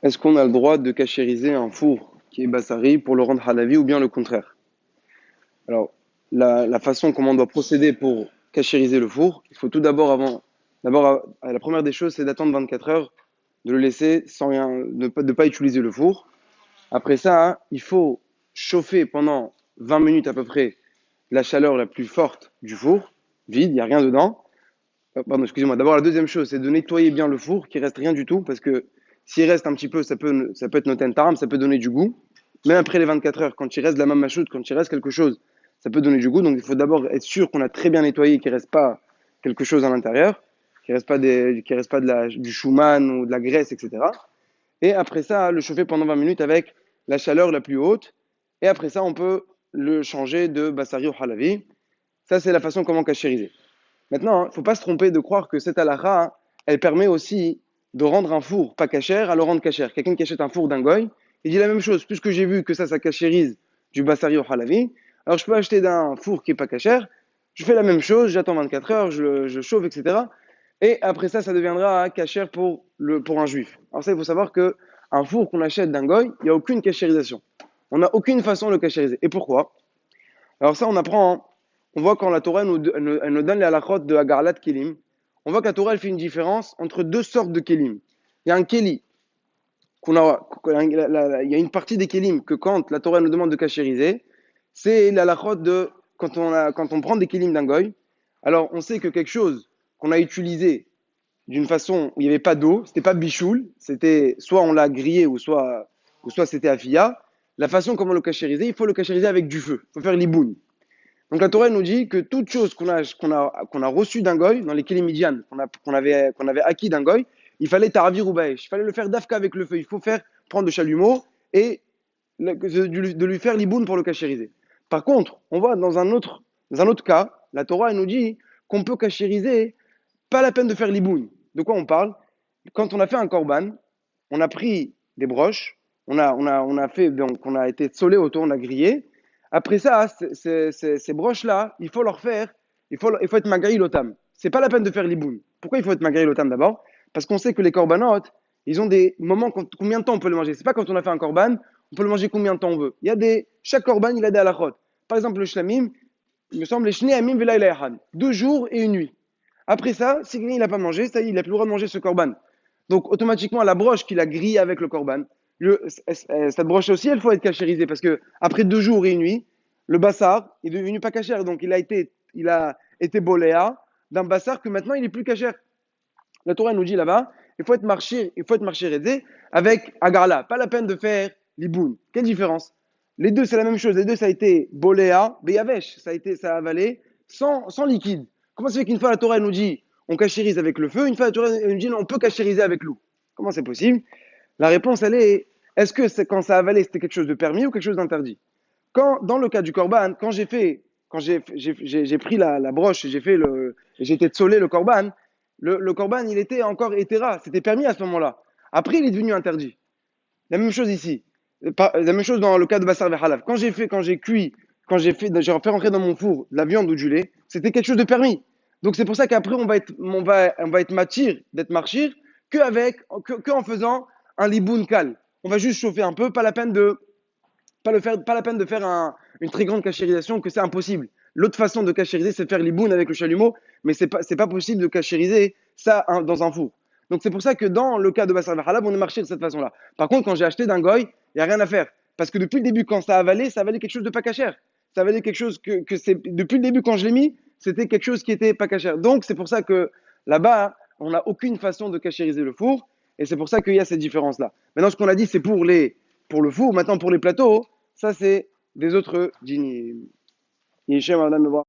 Est-ce qu'on a le droit de cachériser un four qui est bassari pour le rendre halavi ou bien le contraire? Alors, la façon comment on doit procéder pour cachériser le four, il faut tout d'abord la première des choses, c'est d'attendre 24 heures, de le laisser sans rien, de pas utiliser le four. Après ça, hein, il faut chauffer pendant 20 minutes à peu près la chaleur la plus forte du four, vide, il n'y a rien dedans. Pardon, excusez-moi. D'abord, la deuxième chose, c'est de nettoyer bien le four, qu'il reste rien du tout, parce que s'il reste un petit peu, ça peut être noté taram, ça peut donner du goût. Même après les 24 heures, quand il reste de la mamachoute, quand il reste quelque chose, ça peut donner du goût. Donc, il faut d'abord être sûr qu'on a très bien nettoyé, qu'il ne reste pas quelque chose à l'intérieur, qu'il reste pas du chouman ou de la graisse, etc. Et après ça, le chauffer pendant 20 minutes avec la chaleur la plus haute. Et après ça, on peut le changer de bassari au halavi. Ça, c'est la façon comment cachériser. Maintenant, il ne faut pas se tromper de croire que cette halakha, hein, elle permet aussi de rendre un four pas cachère à le rendre cachère. Quelqu'un qui achète un four d'un goy, il dit la même chose. Puisque j'ai vu que ça cachérise du bassari au halavi, alors je peux acheter d'un four qui n'est pas cachère, je fais la même chose, j'attends 24 heures, je chauffe, etc. Et après ça deviendra cachère pour un juif. Alors ça, il faut savoir qu'un four qu'on achète d'un goy, il n'y a aucune cachérisation. On n'a aucune façon de le cachériser. Et pourquoi? Alors ça, on apprend, hein. On voit quand la Torah elle nous donne les halachot de Hagarlat Kelim, on voit que la Torah elle fait une différence entre deux sortes de Kelim. Il y a un Keli, il y a une partie des Kelim que quand la Torah nous demande de cachériser, c'est l'halachot de quand on prend des Kelim d'un goy, alors on sait que quelque chose qu'on a utilisé d'une façon où il n'y avait pas d'eau, c'était pas bichoul, c'était soit on l'a grillé ou soit c'était afia. La façon comment le cachériser, il faut le cachériser avec du feu, il faut faire l'iboun. Donc la Torah nous dit que toute chose qu'on a reçue d'un goy, dans les Kélémidian, qu'on avait acquis d'un goy, il fallait taravir ou baesh. Il fallait le faire d'afka avec le feu. Il faut prendre le chalumeau et de lui faire l'iboun pour le cachériser. Par contre, on voit dans un autre cas, la Torah elle nous dit qu'on peut cachériser, pas la peine de faire l'iboun. De quoi on parle? Quand on a fait un korban, on a pris des broches, on a été solé autour, on a grillé. Après ça, ces broches-là, il faut être magari lotam. C'est pas la peine de faire l'iboun. Pourquoi il faut être magari lotam d'abord? Parce qu'on sait que les corbanotes, ils ont des moments, combien de temps on peut le manger. C'est pas quand on a fait un korban, on peut le manger combien de temps on veut. Chaque korban, il a des halachot. Par exemple, le shlamim, il me semble, les shnei amim v'layla echad. 2 jours et une nuit. Après ça, si quelqu'un n'a pas mangé, ça y est, il n'a plus le droit de manger ce korban. Donc, automatiquement, la broche qu'il a grillée avec le korban, cette broche aussi, elle faut être cachérisée parce que après 2 jours et une nuit, le bassar est devenu pas cachère. Donc, il a été boléa d'un bassar que maintenant il est plus cachère. La Torah nous dit là-bas, il faut être marché avec agarla. Pas la peine de faire l'iboun. Quelle différence? Les deux, c'est la même chose. Les deux, ça a été boléa, beyavesh. Ça a avalé sans liquide. Comment ça fait qu'une fois la Torah nous dit on cachérise avec le feu, une fois la Torah nous dit on peut cachériser avec l'eau? Comment c'est possible? La réponse, elle est-ce que quand ça a avalé, c'était quelque chose de permis ou quelque chose d'interdit? Dans le cas du korban, quand j'ai pris la broche et j'ai été tsolé le korban, le korban, il était encore hétéra, c'était permis à ce moment-là. Après, il est devenu interdit. La même chose ici. La même chose dans le cas de Bassar Halav. Quand j'ai cuit, j'ai fait rentrer dans mon four de la viande ou du lait, c'était quelque chose de permis. Donc c'est pour ça qu'après, on va être matir, d'être marchir, que en faisant un liboun kal. On va juste chauffer un peu, pas la peine de faire une très grande cachérisation, que c'est impossible. L'autre façon de cachériser, c'est de faire l'iboun avec le chalumeau, mais c'est pas possible de cachériser ça dans un four. Donc c'est pour ça que dans le cas de Bassar Halab, on est marché de cette façon-là. Par contre, quand j'ai acheté d'un goy, il n'y a rien à faire. Parce que depuis le début, quand ça avalait quelque chose de pas cachère. Ça avalait quelque chose depuis le début, quand je l'ai mis, c'était quelque chose qui était pas cachère. Donc c'est pour ça que là-bas, on n'a aucune façon de cachériser le four. Et c'est pour ça qu'il y a cette différence-là. Maintenant, ce qu'on a dit, c'est pour le four. Maintenant, pour les plateaux, ça c'est des autres dîners.